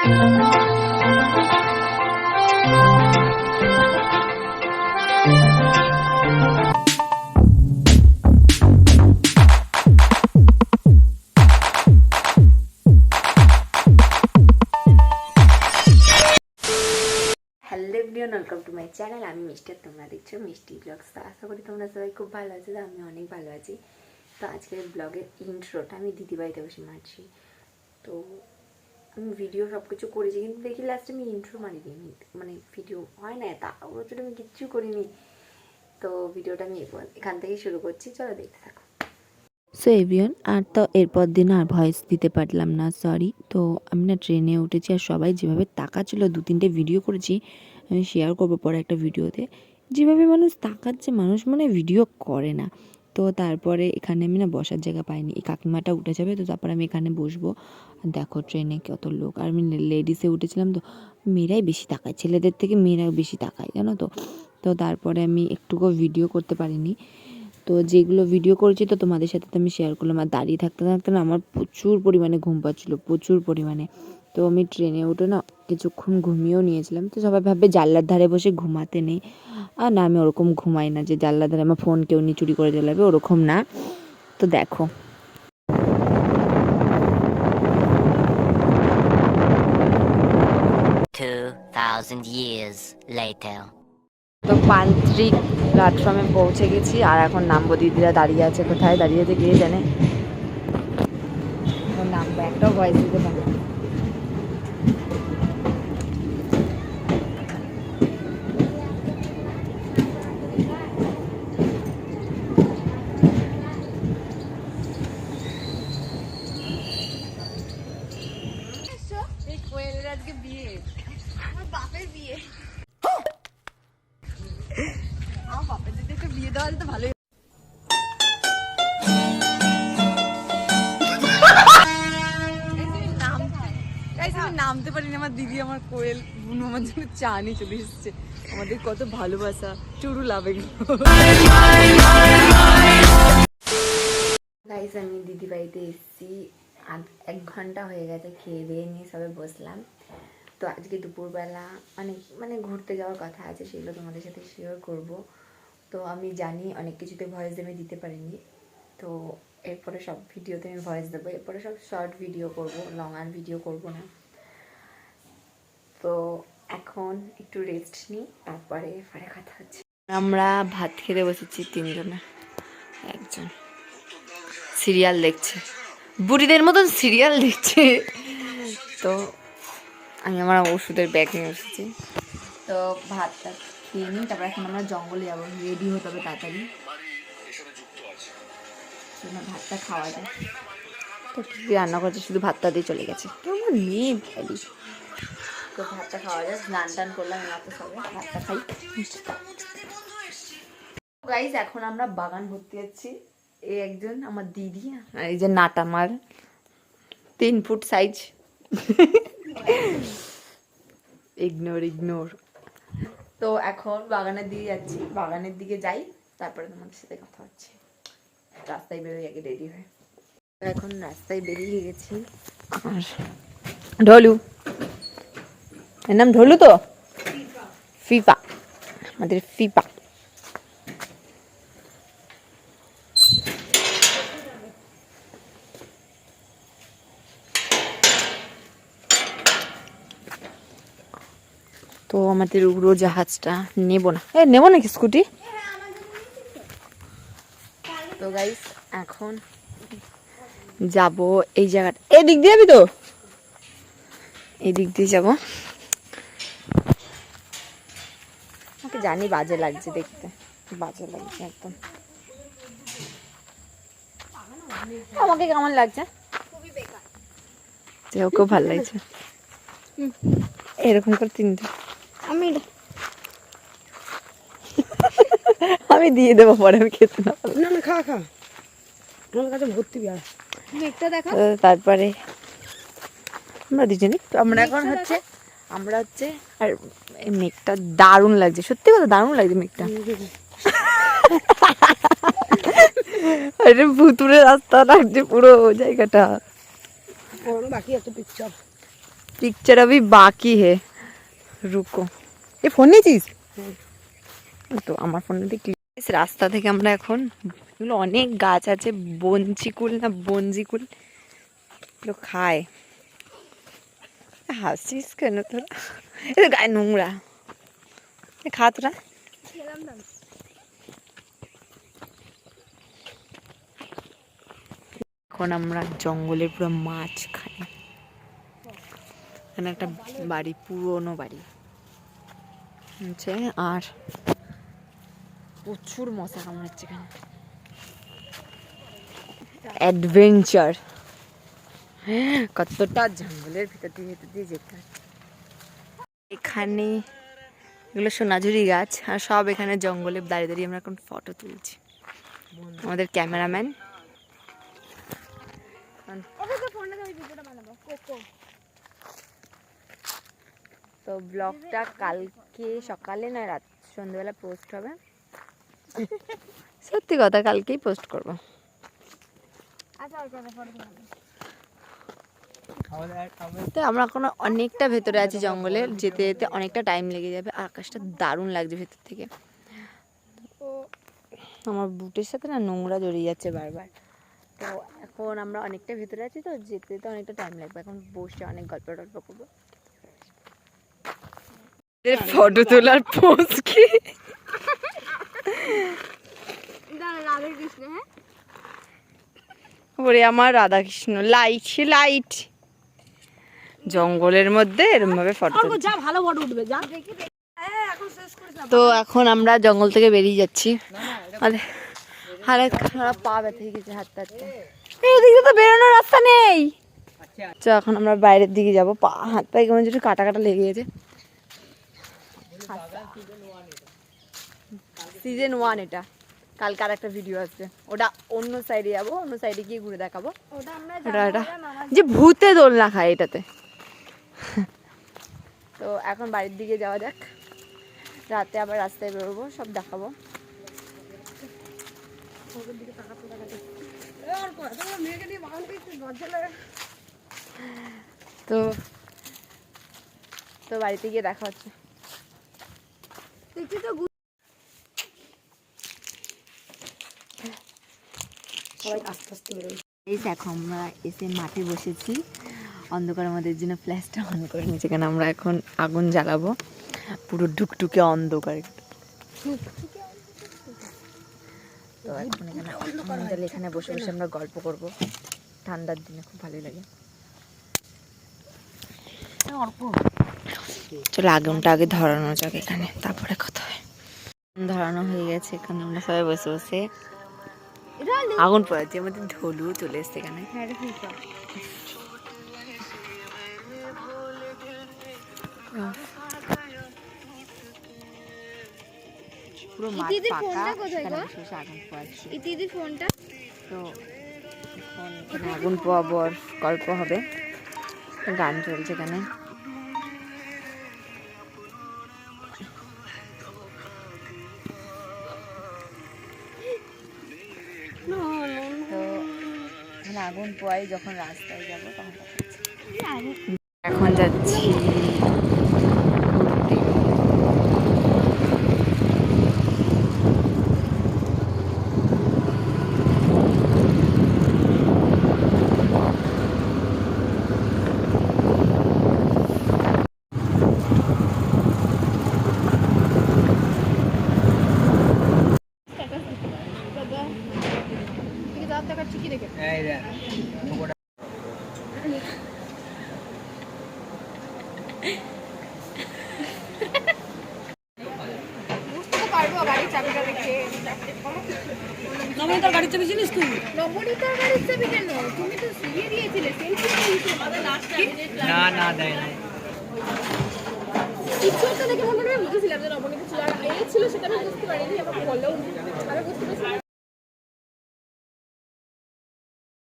Hello everyone, welcome to my channel. আমি মিষ্টি, তোমরা দেখছো মিষ্টি ব্লগস। তো আশা করি তোমরা সবাই খুব ভালো আছো। তো আমি অনেক ভালো আছি। তো আজকের ব্লগের ইন্ট্রোটা আমি দিদিবাড়িতে বসে মারছি। তো আমি ভিডিও সব কিছু করেছি, কিন্তু দেখি লাস্টে আমি ইন্ট্রো মারিনি, মানে ভিডিও হয় না, তা বছর আমি কিচ্ছু করিনি। তো ভিডিওটা আমি এখান থেকেই শুরু করছি, চলো দেখতে থাকো। সো এভিয়ন, আর তো এরপর দিন আর ভয়েস দিতে পারলাম না, সরি। তো আমি না ট্রেনে উঠেছি, আর সবাই যেভাবে তাকাচ্ছিল, 2-3টে ভিডিও করেছি, আমি শেয়ার করবো পরে একটা ভিডিওতে। যেভাবে মানুষ তাকাচ্ছে, মানুষ মনে ভিডিও করে না। তো তারপরে এখানে আমি না বসার জায়গা পাইনি, এই কাকিমাটা উঠে যাবে, তো তারপর আমি এখানে বসবো। আর দেখো ট্রেনে কত লোক, আর আমি লেডিসে উঠেছিলাম, তো মেয়েরাই বেশি তাকায়, ছেলেদের থেকে মেয়েরা বেশি তাকায়, জানো তো। তো তারপরে আমি একটুকু ভিডিও করতে পারিনি। তো যেগুলো ভিডিও করেছি তো তোমাদের সাথে তো আমি শেয়ার করলাম। আর দাঁড়িয়ে থাকতে থাকতে না আমার প্রচুর পরিমাণে ঘুম পাচ্ছিলো, প্রচুর পরিমাণে। তো আমি ট্রেনে উঠে না কিছুক্ষণ ঘুমিয়েও নিয়েছিলাম। তো সবাই ভাববে জানলার ধারে বসে ঘুমাতে নেই, আর না, আমি ওরকম ঘুমাই না যে জানলার ধারে আমার ফোন কেউ নিয়ে চুরি করে জ্বালাবে, ওরকম না। তো দেখো 2000 years later. তো পান্ত্রিক প্ল্যাটফর্মে পৌঁছে গেছি, আর এখন নামবো। দিদিরা দাঁড়িয়ে আছে, কোথায় দাঁড়িয়ে আছে কে জানে। এখন নামবো, একটাও ভয়েস দিতে পারবো না। আজকে বিয়ে, আমার বাপের বিয়ে। আমার বাপের যদি একটা বিয়ে দেওয়া যেত ভালোই। নামতে পারিনি, আমার দিদি আমার কোয়েল বুনু আমার জন্য চা নিয়ে চলে এসেছে। আমাদের কত ভালোবাসা, চুরু লাভ এগুলো। গাইস, আমি দিদি বাড়িতে এসেছি, 1 ঘন্টা হয়ে গেছে। খেয়ে দিয়ে নিয়ে সবে বসলাম। তো আজকে দুপুরবেলা মানে ঘুরতে যাওয়ার কথা আছে, সেগুলো তোমাদের সাথে শেয়ার করব। তো আমি জানি অনেক কিছুতে ভয়েস আমি দিতে পারিনি, তো এরপরে সব ভিডিওতে আমি ভয়েস দেবো। এরপরে সব শর্ট ভিডিও করব, লং আর ভিডিও করব না। তো এখন একটু রেস্ট নিই, তারপরে কথা হচ্ছে। আমরা ভাত খেতে বসেছি 3 জনে। একজন সিরিয়াল দেখছে, বুড়িদের মতন সিরিয়াল দেখছে। তো আমি আমার ওষুধের ব্যাগ নিয়ে এসেছি। তো ভাতটা খেয়ে নিই, তারপর এখন আমরা জঙ্গলে যাবো, রেডি হতে হবে তাড়াতাড়ি, ভাতটা খাওয়া যায়। তো কী রান্না করছে, শুধু ভাতটা দিয়ে চলে গেছে, কেমন মেয়ে ভাই। তো ভাতটা খাওয়া যায়, স্নান টান করলাম মাত্র, সবে ভাতটা খাই। গাইস, এখন আমরা বাগান ঘুরতে যাচ্ছি। এই একজন আমার দিদি, আর এই যে নাট আমার 3 ফুট সাইজ। ইগনোর। তো এখন বাগানের দিকে যাচ্ছি, বাগানের দিকে যাই, তারপরে তোমাদের সাথে কথা হচ্ছে। রাস্তায় বেরোই আগে রেডি হয়ে। এখন রাস্তায় বেরিয়ে গেছি। আর ঢোলু, এর নাম ঢোলু, তো ফিফা, আমাদের ফিফা। তো আমাদের উড়োজাহাজটা নেবো নাকি স্কুটি। তো গাইস, এখন যাব এই জায়গাটা, এদিক দিয়ে যাবি তো, এদিক দিয়ে যাবো। আমাকে জানি বাজে লাগছে দেখতে, বাজে লাগছে একদম। আমাকে কেমন লাগছে? ওকেও ভালো লাগছে। এরকম করে 3টে আমি দিয়ে দেবো, পরে আমি খেতে না খা আমার কাছে ভর্তি। তারপরে আমরা দুজনে, আমরা এখন হচ্ছে আর এই মেঘটা দারুণ লাগছে, সত্যি কথা দারুণ লাগছে মেঘটা। আরে ভুতুরে রাস্তা লাগছে পুরো জায়গাটা। বাকি এত পিকচার पिक्चर अभी बाकी है, रुको। ये फोन নিয়েছিস? তো আমার ফোনে দিয়ে ক্লিক। রাস্তা থেকে আমরা এখন, এগুলো অনেক গাছ আছে, বঞ্চিকুল না বঞ্জিকুল, এগুলো খায়। হাসিস কেন তোরা? এটা গায়ে নোংরা, খা তোরা। এখন আমরা জঙ্গলের পুরো মাঝখানে, এখানে একটা বাড়ি, পুরনো বাড়ি আছে, আর প্রচুর মশা কামড়াচ্ছে এখানে। অ্যাডভেঞ্চার, কতটা জঙ্গলের ভিতর দিয়ে যেতে হয়। এখানে এগুলো সোনাঝুরি গাছ, আর সব এখানে জঙ্গলে দাঁড়িয়ে দাঁড়িয়ে আমরা এখন ফটো তুলছি। আমাদের ক্যামেরাম্যান। তো ব্লগটা কালকে সকালে না রাত সন্ধ্যেবেলা পোস্ট হবে। সত্যি কথা, কালকেই পোস্ট করব। তো আমরা এখন অনেকটা ভেতরে আছি জঙ্গলের, যেতে যেতে অনেকটা টাইম লেগে যাবে। আকাশটা দারুণ লাগছে ভেতর থেকে। আমার বুটের সাথে না নোংরা জড়িয়ে যাচ্ছে বারবার। তো এখন আমরা অনেকটা ভেতরে আছি, তো যেতে যেতে অনেকটা টাইম লাগবে। এখন বসে অনেক গল্প টল্প করবো। ফটো তোলার পোজ কি? ওরে আমার রাধাকৃষ্ণ, লাইট লাইট জঙ্গলের মধ্যে এরকম ভাবে ফটো যা ভালো ফটো উঠবে যা। তো এখন আমরা জঙ্গল থেকে বেরিয়ে যাচ্ছি। হাতে খারাপ, পা ব্যথা হয়ে গেছে, হাত হাতে। এদিকে তো বেরোনোর রাস্তা নেই। তো এখন আমরা বাইরের দিকে যাবো। পা হাত পায়ে কেমন যেটা কাটা কাটা লেগে গেছে। সিজন 1 এটা। কালকে আর একটা ভিডিও আসবে, ওটা অন্য সাইডে যাবো, অন্য সাইডে গিয়ে ঘুরে দেখাবো। ওটা যে ভূতে দোলনা খায় এটাতে। তো এখন বাড়ির দিকে যাওয়া যাক, রাতে আবার রাস্তায় বেরোবো, সব দেখাবো। তো তো বাড়িতে গিয়ে দেখা হচ্ছে। এই দেখো আমরা এসে মাঠে বসেছি, অন্ধকার আমাদের জন্য ফ্ল্যাশটা অন করে নিয়েছে, কেন আমরা এখন আগুন জ্বালাবো। পুরো ঢুকঢুকে অন্ধকার। তো এখন এখানে বসে বসে আমরা গল্প করব। ঠান্ডার দিনে খুব ভালোই লাগে। চলো আগুনটা আগে ধরানো যাক এখানে, তারপরে কথা হয়। ধরানো হয়ে গেছে, এখানে আমরা সবাই বসে বসে আগুন পড়াচ্ছি। আমাদের ঢোলু চলে এসছে এখানে। পুরো মাঠ ফাঁকা, এখানে বসে বসে আগুন পোয়াচ্ছি। তো এখন আগুন পোয়াবো আর গল্প হবে, গান চলছে এখানে। তো আগুন পোয়াই, যখন রাস্তায় যাবো তখন এখন যাচ্ছি নবনীতার গাড়ির চাবি চিনিস তুই? নবনীতার গাড়ির চাবি কেন? তুমি তো সিয়ে দিয়েছিলে, সেলফি দিয়েছিলে। না দেয় না। কিছু একটা দেখে মনে হয় বুঝেছিলাম যে নবনীতা ছিল, আর এই ছিল সেটা আমি বুঝতে পারিনি। আমার বললেও আমি বুঝতে পারছি।